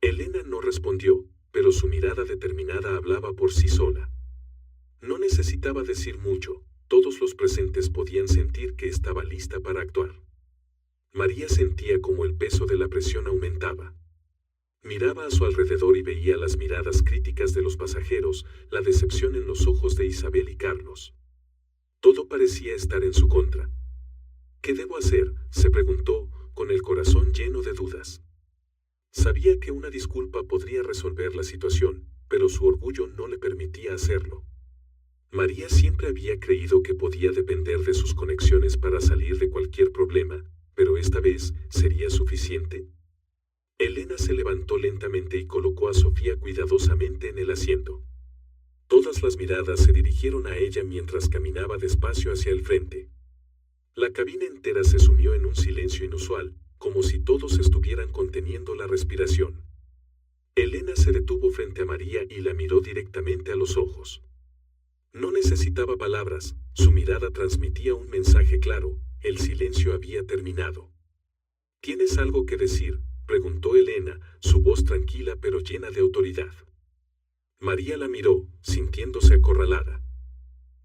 Elena no respondió, pero su mirada determinada hablaba por sí sola. No necesitaba decir mucho, todos los presentes podían sentir que estaba lista para actuar. María sentía como el peso de la presión aumentaba. Miraba a su alrededor y veía las miradas críticas de los pasajeros, la decepción en los ojos de Isabel y Carlos. Todo parecía estar en su contra. ¿Qué debo hacer?, se preguntó, con el corazón lleno de dudas. Sabía que una disculpa podría resolver la situación, pero su orgullo no le permitía hacerlo. María siempre había creído que podía depender de sus conexiones para salir de cualquier problema, pero esta vez, ¿sería suficiente? Elena se levantó lentamente y colocó a Sofía cuidadosamente en el asiento. Todas las miradas se dirigieron a ella mientras caminaba despacio hacia el frente. La cabina entera se sumió en un silencio inusual, como si todos estuvieran conteniendo la respiración. Elena se detuvo frente a María y la miró directamente a los ojos. No necesitaba palabras, su mirada transmitía un mensaje claro, el silencio había terminado. ¿Tienes algo que decir?, preguntó Elena, su voz tranquila pero llena de autoridad. María la miró, sintiéndose acorralada.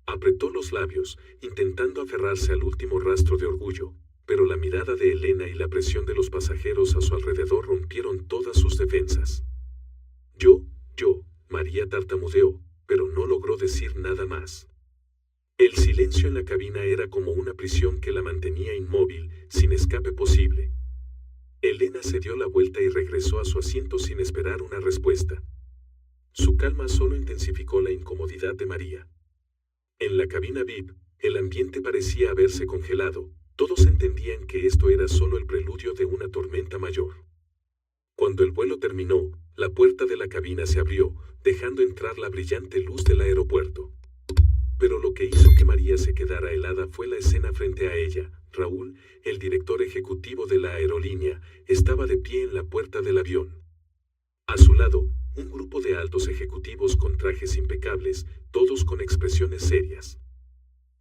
Apretó los labios, intentando aferrarse al último rastro de orgullo, pero la mirada de Elena y la presión de los pasajeros a su alrededor rompieron todas sus defensas. María tartamudeó, pero no logró decir nada más. El silencio en la cabina era como una prisión que la mantenía inmóvil, sin escape posible. Elena se dio la vuelta y regresó a su asiento sin esperar una respuesta. Su calma solo intensificó la incomodidad de María. En la cabina VIP, el ambiente parecía haberse congelado, todos entendían que esto era solo el preludio de una tormenta mayor. Cuando el vuelo terminó, la puerta de la cabina se abrió, dejando entrar la brillante luz del aeropuerto. Pero lo que hizo que María se quedara helada fue la escena frente a ella. Raúl, el director ejecutivo de la aerolínea, estaba de pie en la puerta del avión. A su lado, un grupo de altos ejecutivos con trajes impecables, todos con expresiones serias.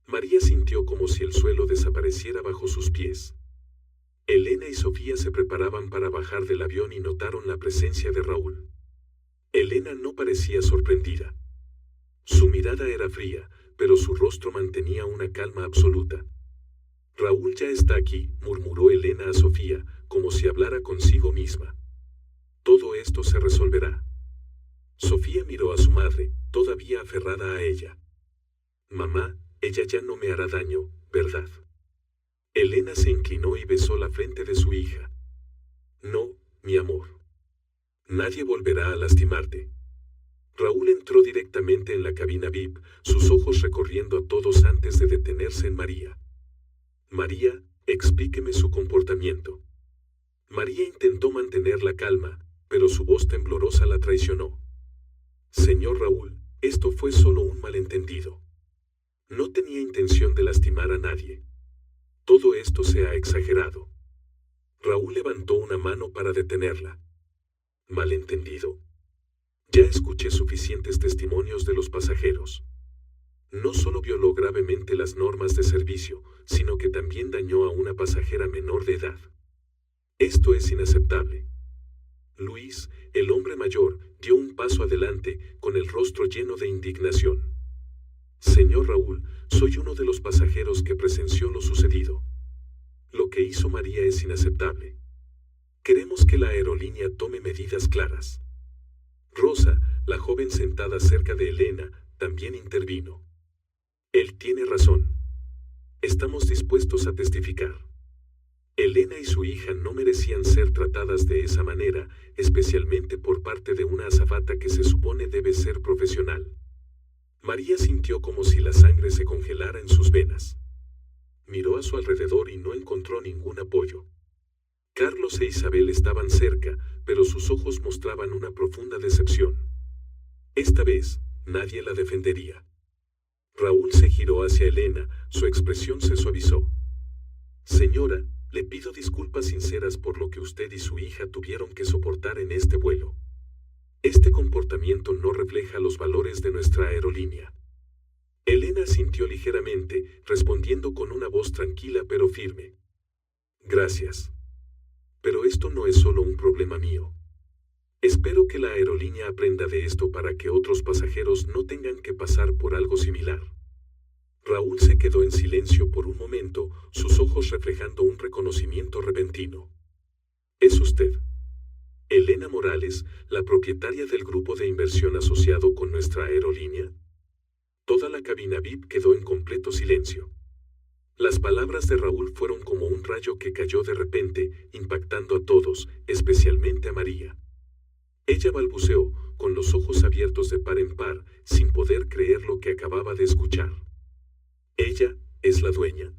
María sintió como si el suelo desapareciera bajo sus pies. Elena y Sofía se preparaban para bajar del avión y notaron la presencia de Raúl. Elena no parecía sorprendida. Su mirada era fría, pero su rostro mantenía una calma absoluta. Raúl ya está aquí, murmuró Elena a Sofía, como si hablara consigo misma. Todo esto se resolverá. Sofía miró a su madre, todavía aferrada a ella. Mamá, ella ya no me hará daño, ¿verdad? Elena se inclinó y besó la frente de su hija. No, mi amor. Nadie volverá a lastimarte. Raúl entró directamente en la cabina VIP, sus ojos recorriendo a todos antes de detenerse en María. María, explíqueme su comportamiento. María intentó mantener la calma, pero su voz temblorosa la traicionó. Señor Raúl, esto fue solo un malentendido. No tenía intención de lastimar a nadie. Todo esto se ha exagerado. Raúl levantó una mano para detenerla. ¿Malentendido? Ya escuché suficientes testimonios de los pasajeros. No solo violó gravemente las normas de servicio, sino que también dañó a una pasajera menor de edad. Esto es inaceptable. Luis, el hombre mayor, dio un paso adelante, con el rostro lleno de indignación. Señor Raúl, soy uno de los pasajeros que presenció lo sucedido. Lo que hizo María es inaceptable. Queremos que la aerolínea tome medidas claras. Rosa, la joven sentada cerca de Elena, también intervino. Él tiene razón. Estamos dispuestos a testificar. Elena y su hija no merecían ser tratadas de esa manera, especialmente por parte de una azafata que se supone debe ser profesional. María sintió como si la sangre se congelara en sus venas. Miró a su alrededor y no encontró ningún apoyo. Carlos e Isabel estaban cerca, pero sus ojos mostraban una profunda decepción. Esta vez, nadie la defendería. Raúl se giró hacia Elena, su expresión se suavizó. Señora, le pido disculpas sinceras por lo que usted y su hija tuvieron que soportar en este vuelo. Este comportamiento no refleja los valores de nuestra aerolínea. Elena asintió ligeramente, respondiendo con una voz tranquila pero firme. Gracias. Pero esto no es solo un problema mío. Espero que la aerolínea aprenda de esto para que otros pasajeros no tengan que pasar por algo similar. Raúl se quedó en silencio por un momento, sus ojos reflejando un reconocimiento repentino. ¿Es usted Elena Morales, la propietaria del grupo de inversión asociado con nuestra aerolínea? Toda la cabina VIP quedó en completo silencio. Las palabras de Raúl fueron como un rayo que cayó de repente, impactando a todos, especialmente a María. Ella balbuceó, con los ojos abiertos de par en par, sin poder creer lo que acababa de escuchar. ¿Ella es la dueña?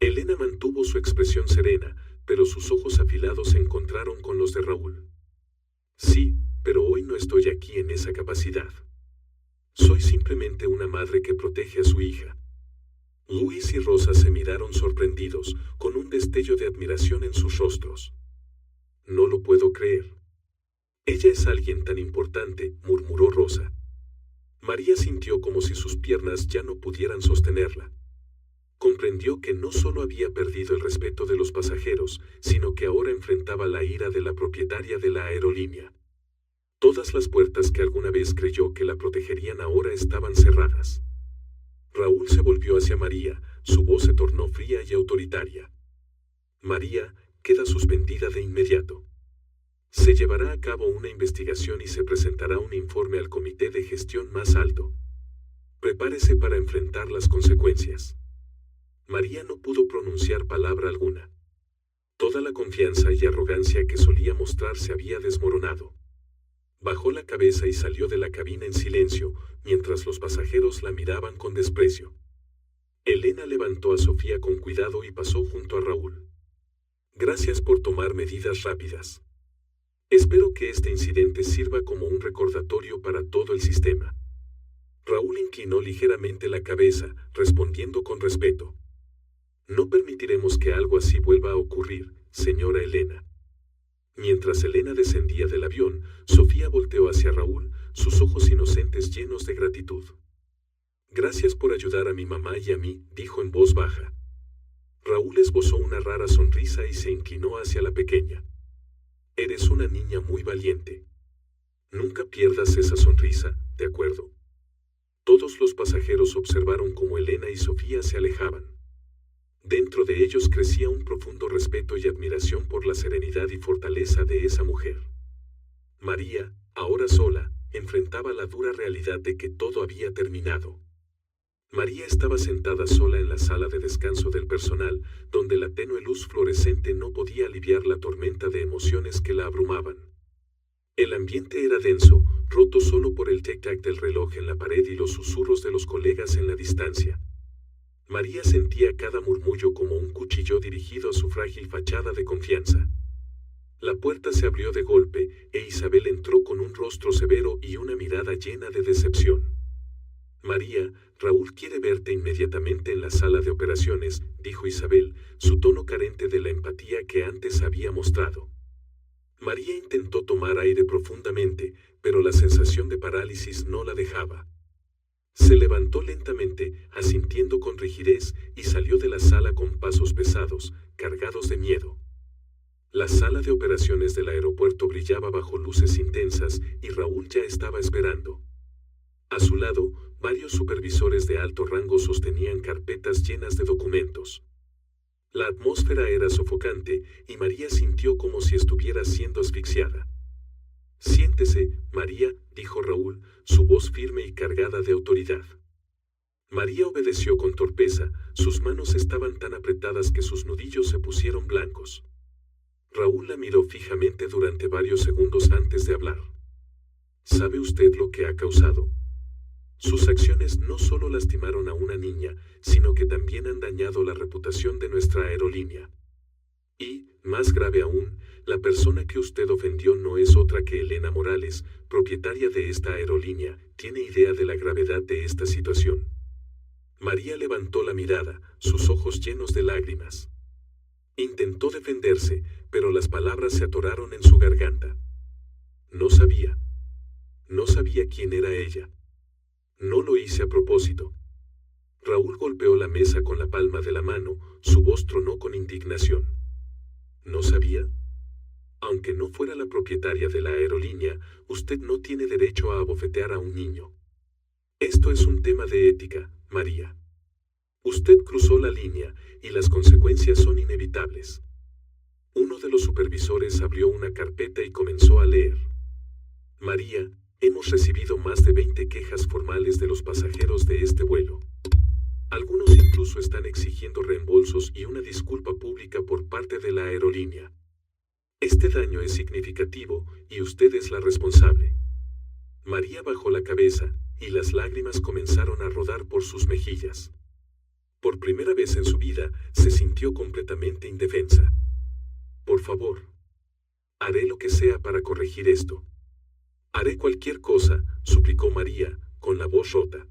Elena mantuvo su expresión serena, pero sus ojos afilados se encontraron con los de Raúl. Sí, pero hoy no estoy aquí en esa capacidad. Soy simplemente una madre que protege a su hija. Luis y Rosa se miraron sorprendidos, con un destello de admiración en sus rostros. No lo puedo creer. Ella es alguien tan importante, murmuró Rosa. María sintió como si sus piernas ya no pudieran sostenerla. Comprendió que no solo había perdido el respeto de los pasajeros, sino que ahora enfrentaba la ira de la propietaria de la aerolínea. Todas las puertas que alguna vez creyó que la protegerían ahora estaban cerradas. Raúl se volvió hacia María, su voz se tornó fría y autoritaria. María, queda suspendida de inmediato. Se llevará a cabo una investigación y se presentará un informe al comité de gestión más alto. Prepárese para enfrentar las consecuencias. María no pudo pronunciar palabra alguna. Toda la confianza y arrogancia que solía mostrar se había desmoronado. Bajó la cabeza y salió de la cabina en silencio, mientras los pasajeros la miraban con desprecio. Elena levantó a Sofía con cuidado y pasó junto a Raúl. Gracias por tomar medidas rápidas. Espero que este incidente sirva como un recordatorio para todo el sistema. Raúl inclinó ligeramente la cabeza, respondiendo con respeto. No permitiremos que algo así vuelva a ocurrir, señora Elena. Mientras Elena descendía del avión, Sofía volteó hacia Raúl, sus ojos inocentes llenos de gratitud. Gracias por ayudar a mi mamá y a mí, dijo en voz baja. Raúl esbozó una rara sonrisa y se inclinó hacia la pequeña. Eres una niña muy valiente. Nunca pierdas esa sonrisa, ¿de acuerdo? Todos los pasajeros observaron cómo Elena y Sofía se alejaban. Dentro de ellos crecía un profundo respeto y admiración por la serenidad y fortaleza de esa mujer. María, ahora sola, enfrentaba la dura realidad de que todo había terminado. María estaba sentada sola en la sala de descanso del personal, donde la tenue luz fluorescente no podía aliviar la tormenta de emociones que la abrumaban. El ambiente era denso, roto solo por el tic-tac del reloj en la pared y los susurros de los colegas en la distancia. María sentía cada murmullo como un cuchillo dirigido a su frágil fachada de confianza. La puerta se abrió de golpe, e Isabel entró con un rostro severo y una mirada llena de decepción. María, Raúl quiere verte inmediatamente en la sala de operaciones, dijo Isabel, su tono carente de la empatía que antes había mostrado. María intentó tomar aire profundamente, pero la sensación de parálisis no la dejaba. Se levantó lentamente, asintiendo con rigidez, y salió de la sala con pasos pesados, cargados de miedo. La sala de operaciones del aeropuerto brillaba bajo luces intensas, y Raúl ya estaba esperando. A su lado, varios supervisores de alto rango sostenían carpetas llenas de documentos. La atmósfera era sofocante, y María sintió como si estuviera siendo asfixiada. Siéntese, María, dijo Raúl, su voz firme y cargada de autoridad. María obedeció con torpeza, sus manos estaban tan apretadas que sus nudillos se pusieron blancos. Raúl la miró fijamente durante varios segundos antes de hablar. ¿Sabe usted lo que ha causado? Sus acciones no solo lastimaron a una niña, sino que también han dañado la reputación de nuestra aerolínea. Y, más grave aún, la persona que usted ofendió no es otra que Elena Morales, propietaria de esta aerolínea. ¿Tiene idea de la gravedad de esta situación? María levantó la mirada, sus ojos llenos de lágrimas. Intentó defenderse, pero las palabras se atoraron en su garganta. No sabía. No sabía quién era ella. No lo hice a propósito. Raúl golpeó la mesa con la palma de la mano, su voz tronó con indignación. ¿No sabía? Aunque no fuera la propietaria de la aerolínea, usted no tiene derecho a abofetear a un niño. Esto es un tema de ética, María. Usted cruzó la línea, y las consecuencias son inevitables. Uno de los supervisores abrió una carpeta y comenzó a leer. María, hemos recibido más de 20 quejas formales de los pasajeros de este vuelo. Algunos incluso están exigiendo reembolsos y una disculpa pública por parte de la aerolínea. Este daño es significativo, y usted es la responsable. María bajó la cabeza, y las lágrimas comenzaron a rodar por sus mejillas. Por primera vez en su vida, se sintió completamente indefensa. Por favor. Haré lo que sea para corregir esto. Haré cualquier cosa, suplicó María, con la voz rota.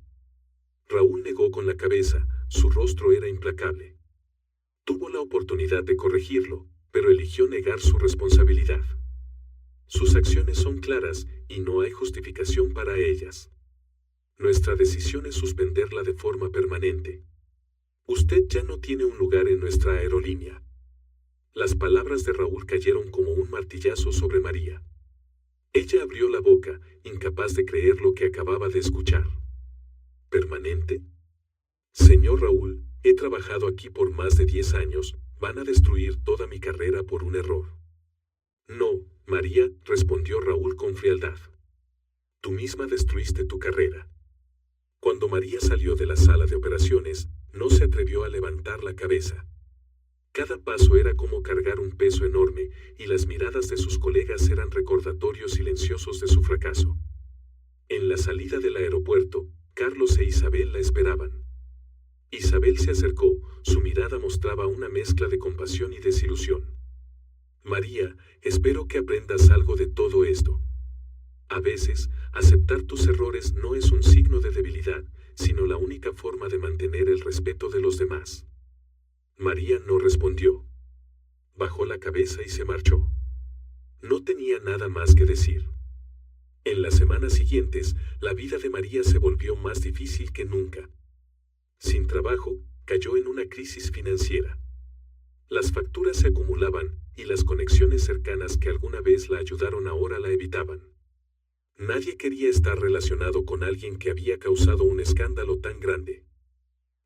Raúl negó con la cabeza, su rostro era implacable. Tuvo la oportunidad de corregirlo, pero eligió negar su responsabilidad. Sus acciones son claras, y no hay justificación para ellas. Nuestra decisión es suspenderla de forma permanente. Usted ya no tiene un lugar en nuestra aerolínea. Las palabras de Raúl cayeron como un martillazo sobre María. Ella abrió la boca, incapaz de creer lo que acababa de escuchar. ¿Permanente? Señor Raúl, he trabajado aquí por más de 10 años, van a destruir toda mi carrera por un error. No, María, respondió Raúl con frialdad. Tú misma destruiste tu carrera. Cuando María salió de la sala de operaciones, no se atrevió a levantar la cabeza. Cada paso era como cargar un peso enorme, y las miradas de sus colegas eran recordatorios silenciosos de su fracaso. En la salida del aeropuerto, Carlos e Isabel la esperaban. Isabel se acercó, su mirada mostraba una mezcla de compasión y desilusión. María, espero que aprendas algo de todo esto. A veces, aceptar tus errores no es un signo de debilidad, sino la única forma de mantener el respeto de los demás. María no respondió. Bajó la cabeza y se marchó. No tenía nada más que decir. En las semanas siguientes, la vida de María se volvió más difícil que nunca. Sin trabajo, cayó en una crisis financiera. Las facturas se acumulaban y las conexiones cercanas que alguna vez la ayudaron ahora la evitaban. Nadie quería estar relacionado con alguien que había causado un escándalo tan grande.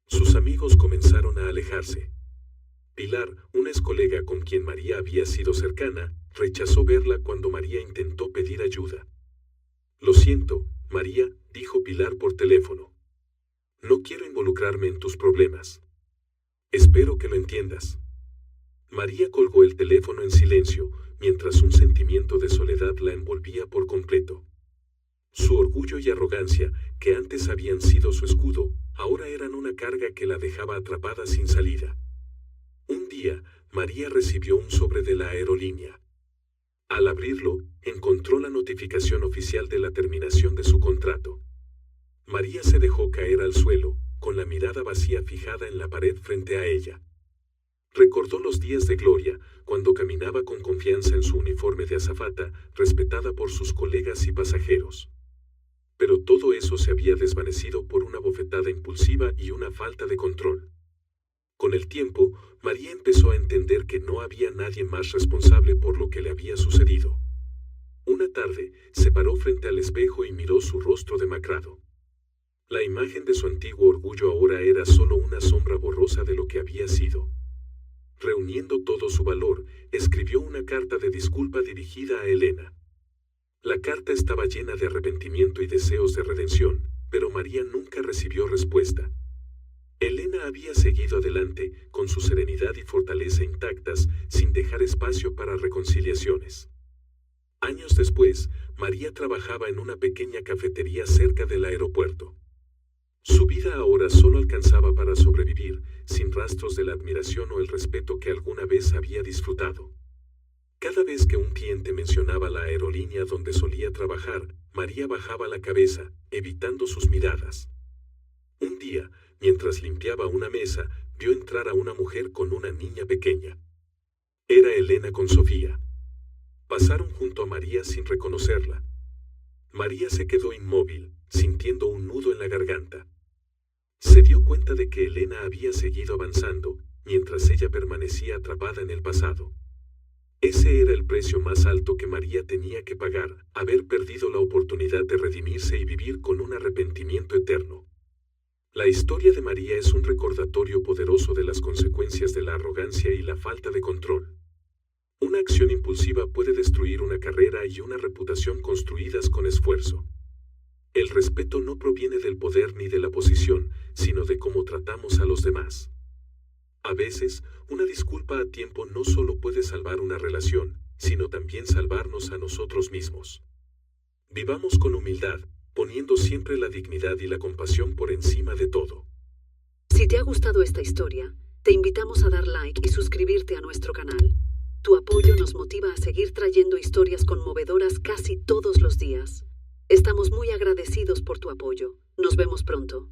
Sus amigos comenzaron a alejarse. Pilar, una ex colega con quien María había sido cercana, rechazó verla cuando María intentó pedir ayuda. «Lo siento, María», dijo Pilar por teléfono. «No quiero involucrarme en tus problemas. Espero que lo entiendas». María colgó el teléfono en silencio, mientras un sentimiento de soledad la envolvía por completo. Su orgullo y arrogancia, que antes habían sido su escudo, ahora eran una carga que la dejaba atrapada sin salida. Un día, María recibió un sobre de la aerolínea. Al abrirlo, encontró la notificación oficial de la terminación de su contrato. María se dejó caer al suelo, con la mirada vacía fijada en la pared frente a ella. Recordó los días de gloria, cuando caminaba con confianza en su uniforme de azafata, respetada por sus colegas y pasajeros. Pero todo eso se había desvanecido por una bofetada impulsiva y una falta de control. Con el tiempo, María empezó a entender que no había nadie más responsable por lo que le había sucedido. Una tarde, se paró frente al espejo y miró su rostro demacrado. La imagen de su antiguo orgullo ahora era solo una sombra borrosa de lo que había sido. Reuniendo todo su valor, escribió una carta de disculpa dirigida a Elena. La carta estaba llena de arrepentimiento y deseos de redención, pero María nunca recibió respuesta. Elena había seguido adelante, con su serenidad y fortaleza intactas, sin dejar espacio para reconciliaciones. Años después, María trabajaba en una pequeña cafetería cerca del aeropuerto. Su vida ahora solo alcanzaba para sobrevivir, sin rastros de la admiración o el respeto que alguna vez había disfrutado. Cada vez que un cliente mencionaba la aerolínea donde solía trabajar, María bajaba la cabeza, evitando sus miradas. Un día, mientras limpiaba una mesa, vio entrar a una mujer con una niña pequeña. Era Elena con Sofía. Pasaron junto a María sin reconocerla. María se quedó inmóvil, sintiendo un nudo en la garganta. Se dio cuenta de que Elena había seguido avanzando, mientras ella permanecía atrapada en el pasado. Ese era el precio más alto que María tenía que pagar, haber perdido la oportunidad de redimirse y vivir con un arrepentimiento eterno. La historia de María es un recordatorio poderoso de las consecuencias de la arrogancia y la falta de control. Una acción impulsiva puede destruir una carrera y una reputación construidas con esfuerzo. El respeto no proviene del poder ni de la posición, sino de cómo tratamos a los demás. A veces, una disculpa a tiempo no solo puede salvar una relación, sino también salvarnos a nosotros mismos. Vivamos con humildad, poniendo siempre la dignidad y la compasión por encima de todo. Si te ha gustado esta historia, te invitamos a dar like y suscribirte a nuestro canal. Tu apoyo nos motiva a seguir trayendo historias conmovedoras casi todos los días. Estamos muy agradecidos por tu apoyo. Nos vemos pronto.